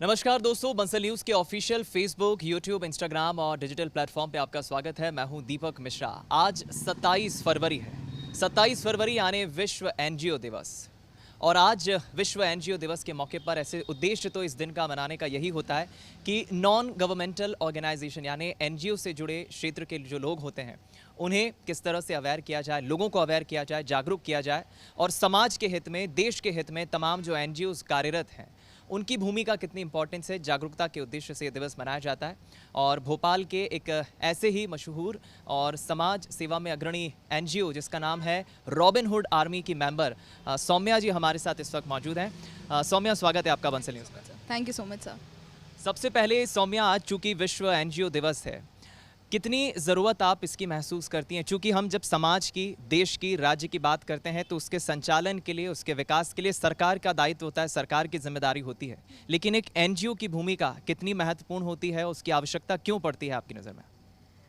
नमस्कार दोस्तों, बंसल न्यूज़ के ऑफिशियल फेसबुक, यूट्यूब, इंस्टाग्राम और डिजिटल प्लेटफॉर्म पे आपका स्वागत है। मैं हूं दीपक मिश्रा। आज 27 फरवरी है। 27 फरवरी यानी विश्व एनजीओ दिवस। और आज विश्व एनजीओ दिवस के मौके पर ऐसे उद्देश्य तो इस दिन का मनाने का यही होता है कि नॉन गवर्नमेंटल ऑर्गेनाइजेशन यानी एनजीओ से जुड़े क्षेत्र के जो लोग होते हैं उन्हें किस तरह से अवेयर किया जाए, लोगों को अवेयर किया जाए, जागरूक किया जाए और समाज के हित में, देश के हित में तमाम जो एनजीओज कार्यरत हैं उनकी भूमिका कितनी इंपॉर्टेंस है, जागरूकता के उद्देश्य से ये दिवस मनाया जाता है। और भोपाल के एक ऐसे ही मशहूर और समाज सेवा में अग्रणी एनजीओ जिसका नाम है रॉबिन हुड आर्मी की मेंबर सौम्या जी हमारे साथ इस वक्त मौजूद हैं। सौम्या, स्वागत है आपका बंसल न्यूज़ में। Thank you so much sir. सबसे पहले सौम्या, आज चूंकि विश्व एनजीओ दिवस है, कितनी ज़रूरत आप इसकी महसूस करती हैं? चूँकि हम जब समाज की, देश की, राज्य की बात करते हैं तो उसके संचालन के लिए, उसके विकास के लिए सरकार का दायित्व होता है, सरकार की जिम्मेदारी होती है। लेकिन एक एनजीओ की भूमिका कितनी महत्वपूर्ण होती है, उसकी आवश्यकता क्यों पड़ती है आपकी नज़र में?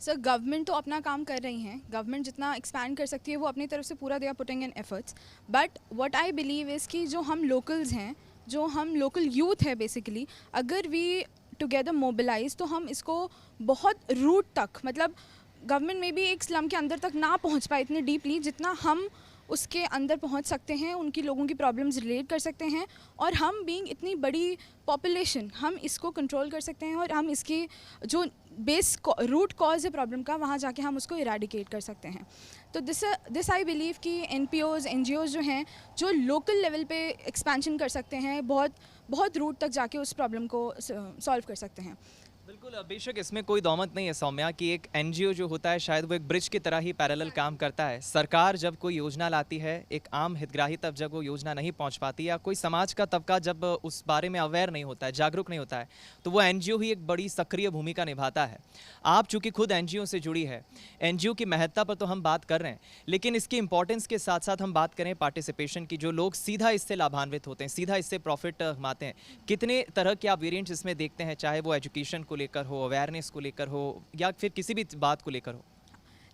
सर, गवर्नमेंट तो अपना काम कर रही हैं। गवर्नमेंट जितना एक्सपैंड कर सकती है वो अपनी तरफ से पूरा they are putting in efforts. But what I believe is कि जो हम लोकल्स हैं, जो हम लोकल यूथ है बेसिकली, अगर वी टुगेदर मोबिलाइज तो हम इसको बहुत रूट तक, मतलब गवर्नमेंट में भी एक स्लम के अंदर तक ना पहुंच पाए इतने डीपली जितना हम उसके अंदर पहुंच सकते हैं, उनकी लोगों की प्रॉब्लम्स रिलेट कर सकते हैं और हम बीइंग इतनी बड़ी पॉपुलेशन हम इसको कंट्रोल कर सकते हैं और हम इसकी जो बेस रूट कॉज है प्रॉब्लम का वहाँ जाके हम उसको इरेडिकेट कर सकते हैं। तो दिस आई बिलीव कि एनपीओज, एनजीओज जो हैं, जो लोकल लेवल पे एक्सपेंशन कर सकते हैं, बहुत रूट तक जाके उस प्रॉब्लम को सॉल्व कर सकते हैं। बिल्कुल, बेशक इसमें कोई दौमत नहीं है सौम्या कि एक एनजीओ जो होता है शायद वो एक ब्रिज की तरह ही पैरेलल काम करता है। सरकार जब कोई योजना लाती है, एक आम हितग्राही तब जब वो योजना नहीं पहुंच पाती या कोई समाज का तबका जब उस बारे में अवेयर नहीं होता है, जागरूक नहीं होता है, तो वो एनजीओ ही एक बड़ी सक्रिय भूमिका निभाता है। आप चूँकि खुद एनजीओ से जुड़ी है, एनजीओ की महत्ता पर तो हम बात कर रहे हैं, लेकिन इसकी इंपॉर्टेंस के साथ साथ हम बात करें पार्टिसिपेशन की, जो लोग सीधा इससे लाभान्वित होते हैं, सीधा इससे प्रॉफिट कमाते हैं। कितने तरह के आप वेरिएंट्स इसमें देखते हैं, चाहे वो एजुकेशन को लेकर हो, अवेयरनेस को लेकर हो या फिर किसी भी बात को लेकर हो?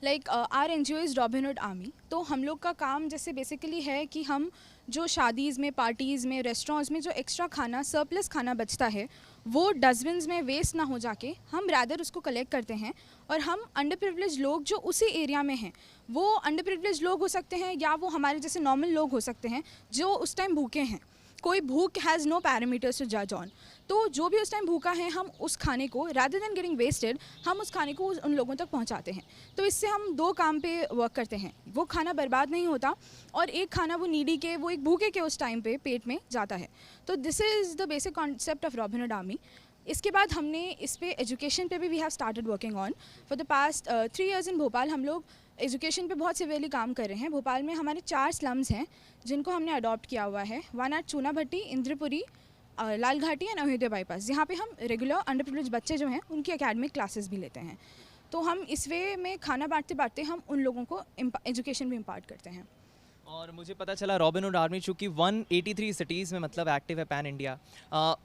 Like our NGO is Robin Hood army. तो हम लोग का काम जैसे बेसिकली है कि हम जो शादीज़ में, पार्टीज़ में, रेस्टोरेंट्स में जो एक्स्ट्रा खाना, सरप्लस खाना बचता है वो डस्टबिन्स में वेस्ट ना हो जाके हम रैदर उसको कलेक्ट करते हैं और हम अंडर प्रिविलेज लोग जो उसी एरिया में हैं, वो अंडर प्रिविलेज लोग हो सकते हैं या वो हमारे जैसे नॉर्मल लोग हो सकते हैं जो उस टाइम भूखे हैं। कोई भूख हैज़ नो पैरामीटर्स टू जज ऑन। तो जो भी उस टाइम भूखा है, हम उस खाने को रादर देन गेटिंग वेस्टेड, हम उस खाने को उन लोगों तक पहुंचाते हैं। तो इससे हम दो काम पे वर्क करते हैं, वो खाना बर्बाद नहीं होता और एक खाना वो नीडी के, वो एक भूखे के उस टाइम पे पेट में जाता है। तो this is the basic concept of Robin Hood army. इसके बाद हमने इस पे एजुकेशन पे भी we have started working on for the past 3 years in Bhopal. हम लोग एजुकेशन पे बहुत सिवियरली काम कर रहे हैं। भोपाल में हमारे 4 स्लम्स हैं जिनको हमने अडॉप्ट किया हुआ है। वन एट चूना भट्टी, इंद्रपुरी, लाल घाटी एंड अयोध्या बाईपास, जहाँ पे हम रेगुलर अंडर प्रिविलेज बच्चे जो हैं उनकी एकेडमिक क्लासेस भी लेते हैं। तो हम इस वे में खाना बांटते बांटते हम उन लोगों को एजुकेशन भी इम्पार्ट करते हैं। और मुझे पता चला रॉबिन हुड आर्मी चूँकि 183 सिटीज़ में मतलब एक्टिव है पैन इंडिया,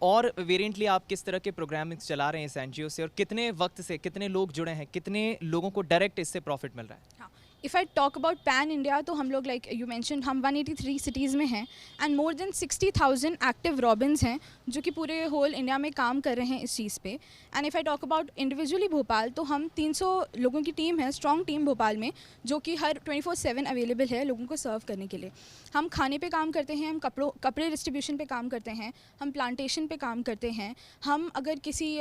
और वेरिएंटली आप किस तरह के प्रोग्रामिंग्स चला रहे हैं इस एनजीओ से और कितने वक्त से कितने लोग जुड़े हैं, कितने लोगों को डायरेक्ट इससे प्रॉफिट मिल रहा है? हाँ, if I talk about pan India तो हम लोग लाइक यू मैंशन हम 183 सिटीज़ में हैं and more than 60,000 active Robins हैं जो कि पूरे होल इंडिया में काम कर रहे हैं इस चीज़ पे। And if I talk about individually Bhopal तो हम 300 लोगों की टीम है, स्ट्रॉन्ग टीम भोपाल में, जो कि हर 24/7 अवेलेबल है लोगों को सर्व करने के लिए। हम खाने पे काम करते हैं, हम कपड़े डिस्ट्रीब्यूशन पे काम करते हैं, हम प्लांटेशन पे काम करते हैं। हम अगर किसी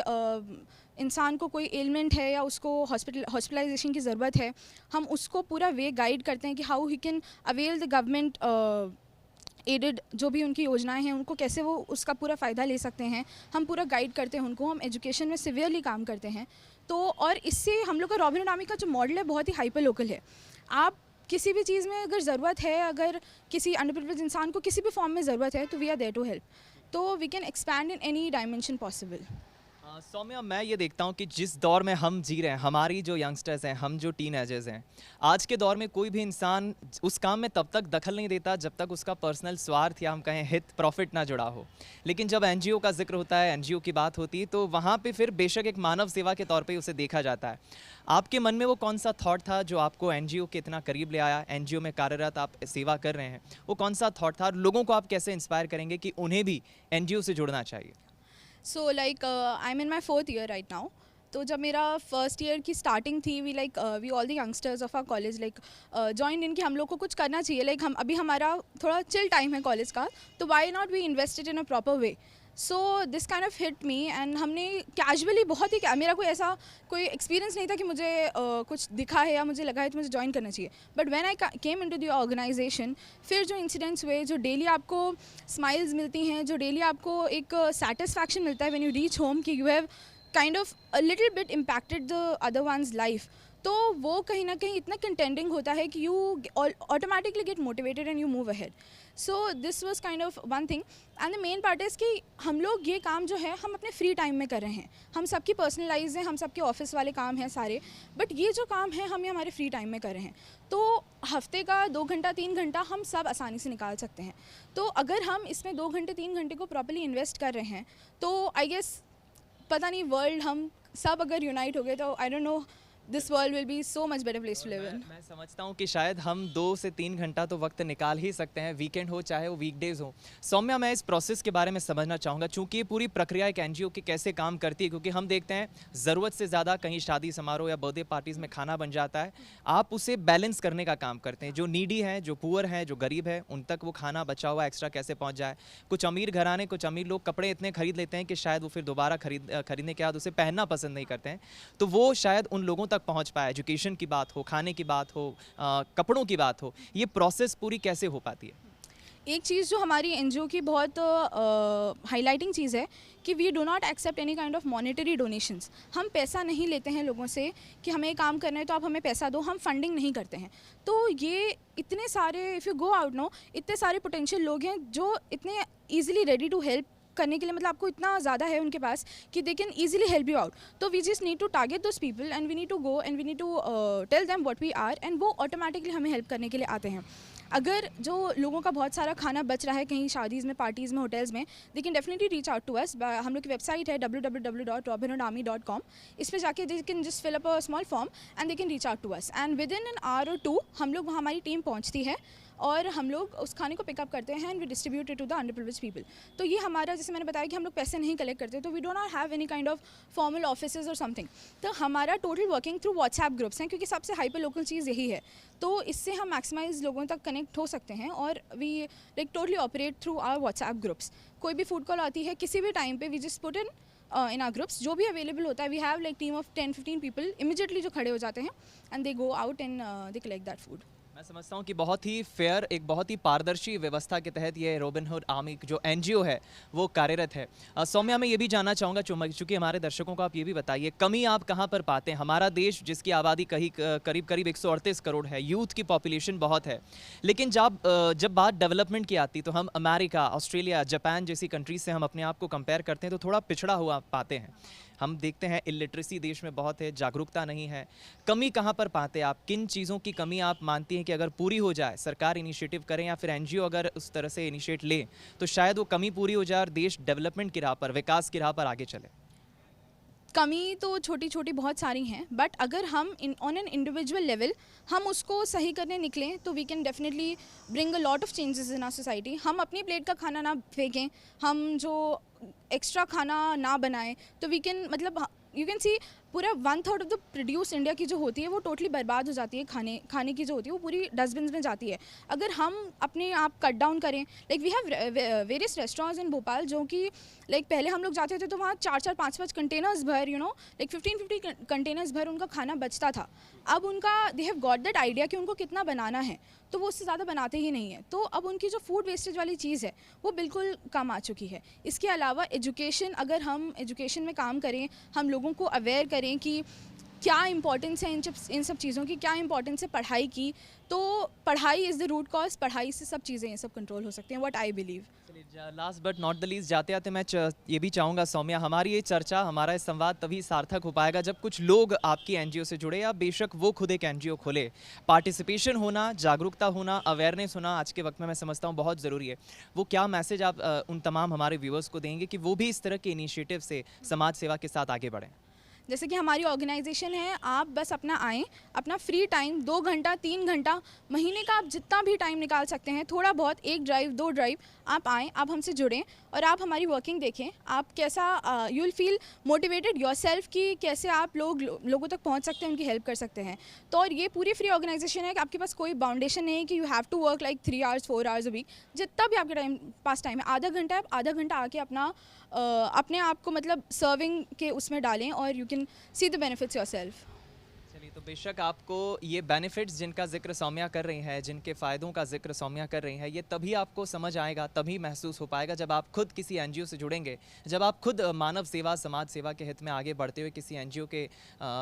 इंसान को कोई एलिमेंट है या उसको हॉस्पिटलाइजेशन की ज़रूरत है, हम उसको पूरा वे गाइड करते हैं कि how he can avail the government aided जो भी उनकी योजनाएं हैं उनको कैसे वो उसका पूरा फ़ायदा ले सकते हैं। हम पूरा गाइड करते हैं उनको। हम एजुकेशन में सिवियरली काम करते हैं। तो और इससे हम लोग का रॉबिन हुड आर्मी का जो मॉडल है बहुत ही हाइपर लोकल है। आप किसी भी चीज़ में अगर ज़रूरत है, अगर किसी अंडर प्रिविलेज्ड इंसान को किसी भी फॉर्म में ज़रूरत है तो we are there to help. तो we can expand in any dimension possible. Saumya, मैं ये देखता हूँ कि जिस दौर में हम जी रहे हैं, हमारी जो यंगस्टर्स हैं, हम जो टीनएजर्स हैं, आज के दौर में कोई भी इंसान उस काम में तब तक दखल नहीं देता जब तक उसका पर्सनल स्वार्थ या हम कहें हित, प्रॉफिट ना जुड़ा हो। लेकिन जब एनजीओ का जिक्र होता है, एनजीओ की बात होती है, तो वहाँ पे फिर बेशक एक मानव सेवा के तौर पे उसे देखा जाता है। आपके मन में वो कौन सा थॉट था जो आपको एनजीओ के इतना करीब ले आया? एनजीओ में कार्यरत आप सेवा कर रहे हैं, वो कौन सा थॉट था? लोगों को आप कैसे इंस्पायर करेंगे कि उन्हें भी एनजीओ से जुड़ना चाहिए? So like I am in my 4th year right now. तो जब मेरा फर्स्ट ईयर की स्टार्टिंग थी, we all the youngsters of our college join in कि हम लोग को कुछ करना चाहिए, हम अभी हमारा थोड़ा चिल टाइम है कॉलेज का, तो why not we invested in a proper way. So this kind of hit me and हमने कैजुअली बहुत ही, मेरा कोई एक्सपीरियंस नहीं था कि मुझे कुछ दिखा है या मुझे लगा है तो मुझे ज्वाइन करना चाहिए। But when I came into the organization, फिर जो इंसिडेंट्स हुए, जो डेली आपको स्माइल्स मिलती हैं, जो डेली आपको एक सेटिस्फैक्शन मिलता है व्हेन यू रीच होम कि you have kind of a little bit impacted the other one's life, तो वो कहीं ना कहीं इतना कंटेंडिंग होता है कि you automatically get motivated and you move ahead. So this was kind of one thing and the main part is कि हम लोग ये काम जो है हम अपने फ्री टाइम में कर रहे हैं। हम सबकी पर्सनलाइज हैं, हम सबके ऑफिस वाले काम हैं सारे, बट ये जो काम है हम ये हमारे फ्री टाइम में कर रहे हैं। तो हफ्ते का 2 घंटा 3 घंटा हम सब आसानी से निकाल सकते हैं। तो अगर हम इसमें 2 घंटे 3 घंटे को प्रॉपर्ली इन्वेस्ट कर रहे हैं, तो आई गेस पता नहीं वर्ल्ड हम सब अगर यूनाइट हो गए तो I don't know, this world will be so much better place to live in. मैं समझता हूँ कि शायद हम 2 से 3 घंटा तो वक्त निकाल ही सकते हैं, वीकेंड हो चाहे वो वीकडेज हो। सौम्या, मैं इस प्रोसेस के बारे में समझना चाहूँगा, चूँकि ये पूरी प्रक्रिया एक एनजीओ की कैसे काम करती है, क्योंकि हम देखते हैं ज़रूरत से ज़्यादा कहीं शादी समारोह या बर्थडे पार्टीज़ में खाना बन जाता है, आप उसे बैलेंस करने का काम करते हैं। जो नीडी हैं, जो पुअर हैं, जो गरीब है, उन तक वो खाना बचा हुआ एक्स्ट्रा कैसे पहुँच जाए। कुछ अमीर घराने, कुछ अमीर लोग कपड़े इतने खरीद लेते हैं कि शायद वो फिर दोबारा खरीदने के बाद उसे पहनना पसंद नहीं करते हैं, तो वो शायद उन लोगों तक पहुँच पाए। एजुकेशन की बात हो, खाने की बात हो, कपड़ों की बात हो, ये प्रोसेस पूरी कैसे हो पाती है? एक चीज़ जो हमारी एनजीओ की बहुत हाईलाइटिंग चीज़ है कि we do not accept any kind of monetary donations. हम पैसा नहीं लेते हैं लोगों से कि हमें काम करना है तो आप हमें पैसा दो, हम फंडिंग नहीं करते हैं। तो ये इतने सारे, if you go out no, इतने सारे पोटेंशियल लोग हैं जो इतने ईजिली रेडी टू हेल्प करने के लिए, मतलब आपको इतना ज़्यादा है उनके पास कि they can easily help you out. तो we just need to target those people and we need to go and we need to tell them what we are, and वो ऑटोमेटिकली हमें हेल्प करने के लिए आते हैं। अगर जो लोगों का बहुत सारा खाना बच रहा है कहीं शादीज़ में, पार्टीज़ में, होटल्स में, they can definitely reach out to us. हम लोग की वेबसाइट है www.robinhood.army.com। इस पर जाके they can just fill up a small form and they can reach out to us, and within an hour और 2 हम लोग वहाँ, हमारी टीम पहुँचती है और हम लोग उस खाने को पिकअप करते हैं and we distribute it to the underprivileged people. तो ये हमारा, जैसे मैंने बताया कि हम लोग पैसे नहीं कलेक्ट करते, तो we do not have any kind of formal offices और समथिंग। तो हमारा total working through WhatsApp groups हैं, क्योंकि सबसे हाइपर लोकल चीज़ यही है। तो इससे हम मैक्सिमाइज लोगों तक कनेक्ट हो सकते हैं और we like totally operate through our WhatsApp groups. कोई भी फूड कॉल आती है किसी भी टाइम पे, we just put in our groups, जो भी अवेलेबल होता है। We have like team of 10-15 people immediately जो खड़े हो जाते हैं and they go out and they collect that food. मैं समझता हूँ कि बहुत ही फेयर, एक बहुत ही पारदर्शी व्यवस्था के तहत ये रॉबिनहुड आर्मी जो एनजीओ है वो कार्यरत है। सौम्या, मैं ये भी जानना चाहूँगा, चूँकि हमारे दर्शकों को आप ये भी बताइए, कमी आप कहाँ पर पाते हैं? हमारा देश, जिसकी आबादी करीब करीब 138 करोड़ है, यूथ की पॉपुलेशन बहुत है, लेकिन जब बात डेवलपमेंट की आती तो हम अमेरिका, ऑस्ट्रेलिया, जापान जैसी कंट्रीज से हम अपने आप को कंपेयर करते हैं तो थोड़ा पिछड़ा हुआ पाते हैं। हम देखते हैं इलिटरेसी देश में बहुत है, जागरूकता नहीं है। कमी कहाँ पर पाते हैं आप? किन चीज़ों की कमी आप मानती हैं कि अगर पूरी हो जाए, सरकार इनिशिएटिव करें या फिर एनजीओ अगर उस तरह से इनिशिएट ले, तो शायद वो कमी पूरी हो जाए और देश डेवलपमेंट की राह पर, विकास की राह पर आगे चले? कमी तो छोटी छोटी बहुत सारी हैं, बट अगर हम ऑन एन इंडिविजुअल लेवल हम उसको सही करने निकलें तो we can definitely bring a lot of changes in our society. हम अपनी प्लेट का खाना ना फेंकें, हम जो एक्स्ट्रा खाना ना बनाएं, तो वी कैन, मतलब यू कैन सी पूरा 1/3 ऑफ द प्रोड्यूस इंडिया की जो होती है वो टोटली बर्बाद हो जाती है। खाने की जो होती है वो पूरी डस्टबिन में जाती है। अगर हम अपने आप कट डाउन करें, like we have various restaurants in Bhopal जो कि लाइक पहले हम लोग जाते थे तो वहाँ 4-4 5-5 कंटेनर्स भर, लाइक 15-50 कंटेनर्स भर उनका खाना बचता था। अब उनका they have got that idea कि उनको कितना बनाना है, तो वो उससे ज़्यादा बनाते ही नहीं है। तो अब उनकी जो फूड वेस्टेज वाली चीज़ है वो बिल्कुल कम आ चुकी है। इसके अलावा एजुकेशन, अगर हम एजुकेशन में काम करें, हम लोगों को अवेयर करें कि क्या इंपॉर्टेंस है इन सब चीज़ों की, क्या इंपॉर्टेंस है पढ़ाई की, तो पढ़ाई इज़ द रूट कॉज। पढ़ाई से सब चीज़ें ये सब कंट्रोल हो सकती हैं, what I believe. Last but not the least, जाते जाते मैं ये भी चाहूँगा सौम्या, हमारी ये चर्चा, हमारा ये संवाद तभी सार्थक हो पाएगा जब कुछ लोग आपकी एनजीओ से जुड़े, या बेशक वो खुद एक एनजीओ खोले। पार्टिसिपेशन होना, जागरूकता होना, अवेयरनेस होना आज के वक्त में मैं समझता हूँ बहुत ज़रूरी है। वो क्या मैसेज आप उन तमाम हमारे व्यूअर्स को देंगे कि वो भी इस तरह के इनिशिएटिव से समाज सेवा के साथ आगे बढ़ें? जैसे कि हमारी ऑर्गेनाइजेशन है, आप बस अपना आएँ, अपना फ्री टाइम 2 घंटा 3 घंटा महीने का आप जितना भी टाइम निकाल सकते हैं, थोड़ा बहुत 1 ड्राइव 2 ड्राइव आप आएँ, आप हमसे जुड़ें और आप हमारी वर्किंग देखें। आप कैसा you will feel motivated yourself कि कैसे आप लोगों तक पहुंच सकते हैं, उनकी हेल्प कर सकते हैं। तो और ये पूरी फ्री ऑर्गेनाइजेशन है कि आपके पास कोई बाउंडेशन नहीं है कि you have to work like 3 hours 4 hours a week. जितना भी आपके पास टाइम है, आधा घंटा है, आप आधा घंटा आके अपने आप को मतलब सर्विंग के उसमें डालें और you can see the benefits yourself. चलिए, तो बेशक आपको ये बेनिफिट्स जिनका जिक्र सौम्या कर रही हैं, जिनके फ़ायदों का जिक्र सौम्या कर रही हैं, ये तभी आपको समझ आएगा, तभी महसूस हो पाएगा जब आप खुद किसी एनजीओ से जुड़ेंगे, जब आप खुद मानव सेवा, समाज सेवा के हित में आगे बढ़ते हुए किसी एनजीओ के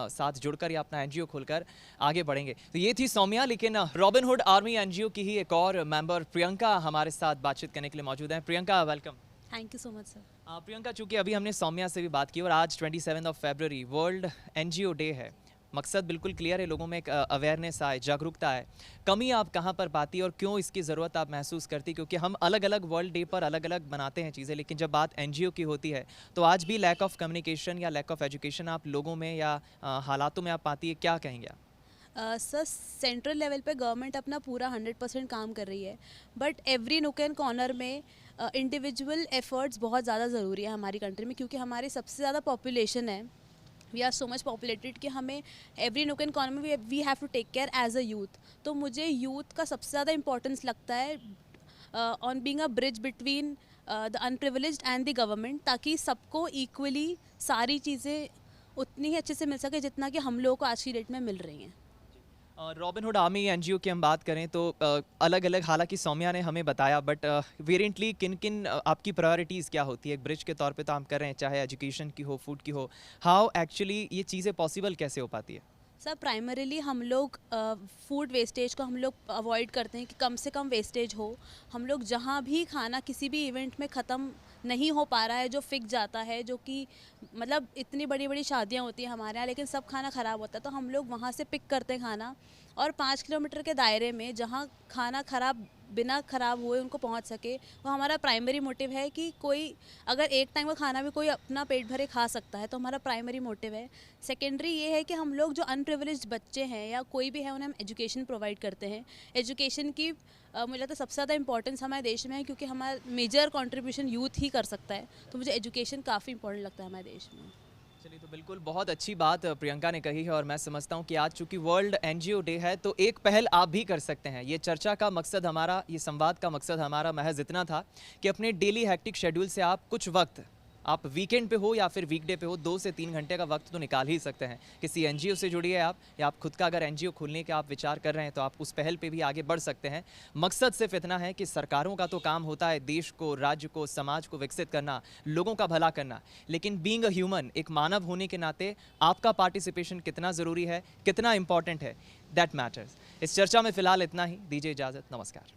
साथ जुड़कर या अपना एनजीओ खोलकर आगे बढ़ेंगे। तो ये थी सौम्या, लेकिन रॉबिनहुड आर्मी एनजीओ की ही एक और मेंबर प्रियंका हमारे साथ बातचीत करने के लिए मौजूद हैं। Priyanka, welcome. Thank you so much sir. Priyanka, चूँकि अभी हमने सौम्या से भी बात की और आज 27 फरवरी वर्ल्ड एनजीओ डे है, मकसद बिल्कुल क्लियर है, लोगों में एक अवेयरनेस आए, जागरूकता है। कमी आप कहाँ पर पाती और क्यों इसकी ज़रूरत आप महसूस करती? क्योंकि हम अलग अलग वर्ल्ड डे पर अलग अलग बनाते हैं चीज़ें, लेकिन जब बात एनजीओ की होती है तो आज भी लैक ऑफ कम्युनिकेशन या लैक ऑफ एजुकेशन आप लोगों में या हालातों में आप पाती है, क्या कहेंगे आप? सर, सेंट्रल लेवल पे गवर्नमेंट अपना पूरा 100% काम कर रही है, but every nook and corner में इंडिविजुअल एफर्ट्स बहुत ज़्यादा ज़रूरी है हमारी कंट्री में, क्योंकि हमारी सबसे ज़्यादा पॉपुलेशन है। We are so much populated कि हमें एवरी नुक एंड कॉर्नर में we have to take care as a youth. तो मुझे यूथ का सबसे ज़्यादा इंपॉर्टेंस लगता है on being a bridge between the unprivileged and the government, ताकि सबको इक्वली सारी चीज़ें उतनी ही अच्छे से मिल सके जितना कि हम लोगों को आज की डेट में मिल रही हैं। रॉबिनहुड आर्मी एनजीओ की हम बात करें तो अलग अलग, हालांकि सौम्या ने हमें बताया, बट वेरिएंटली किन किन आपकी प्रायोरिटीज़ क्या होती है? एक ब्रिज के तौर पे तो हम कर रहे हैं, चाहे एजुकेशन की हो, फूड की हो, हाउ एक्चुअली ये चीज़ें पॉसिबल कैसे हो पाती है? सर, प्राइमरीली हम लोग फूड वेस्टेज को हम लोग अवॉइड करते हैं कि कम से कम वेस्टेज हो। हम लोग जहाँ भी खाना किसी भी इवेंट में ख़त्म नहीं हो पा रहा है, जो फिक जाता है, जो कि मतलब इतनी बड़ी बड़ी शादियाँ होती हैं हमारे यहाँ, लेकिन सब खाना ख़राब होता है, तो हम लोग वहाँ से पिक करते हैं खाना, और 5 किलोमीटर के दायरे में जहाँ खाना बिना ख़राब हुए उनको पहुंच सके, वो हमारा प्राइमरी मोटिव है। कि कोई अगर एक टाइम का खाना भी कोई अपना पेट भरे खा सकता है तो हमारा प्राइमरी मोटिव है। सेकेंडरी ये है कि हम लोग जो अनप्रिविलेज्ड बच्चे हैं या कोई भी है, उन्हें हम एजुकेशन प्रोवाइड करते हैं। एजुकेशन की मुझे लगता है सबसे ज़्यादा इंपॉर्टेंस हमारे देश में है, क्योंकि हमारा मेजर कंट्रीब्यूशन यूथ ही कर सकता है, तो मुझे एजुकेशन काफ़ी इंपॉर्टेंट लगता है हमारे देश में। चलिए, तो बिल्कुल बहुत अच्छी बात प्रियंका ने कही है, और मैं समझता हूँ कि आज चूंकि वर्ल्ड एनजीओ डे है तो एक पहल आप भी कर सकते हैं। ये चर्चा का मकसद हमारा, ये संवाद का मकसद हमारा महज इतना था कि अपने डेली हैक्टिक शेड्यूल से आप कुछ वक्त, आप वीकेंड पे हो या फिर वीकडे पे हो, 2 से 3 घंटे का वक्त तो निकाल ही सकते हैं। किसी एनजीओ से जुड़िए आप, या आप खुद का अगर एनजीओ खोलने के आप विचार कर रहे हैं तो आप उस पहल पे भी आगे बढ़ सकते हैं। मकसद सिर्फ इतना है कि सरकारों का तो काम होता है देश को, राज्य को, समाज को विकसित करना, लोगों का भला करना, लेकिन बीइंग अ ह्यूमन, एक मानव होने के नाते आपका पार्टिसिपेशन कितना ज़रूरी है, कितना इंपॉर्टेंट है, दैट मैटर्स। इस चर्चा में फ़िलहाल इतना ही। दीजिए इजाज़त, नमस्कार।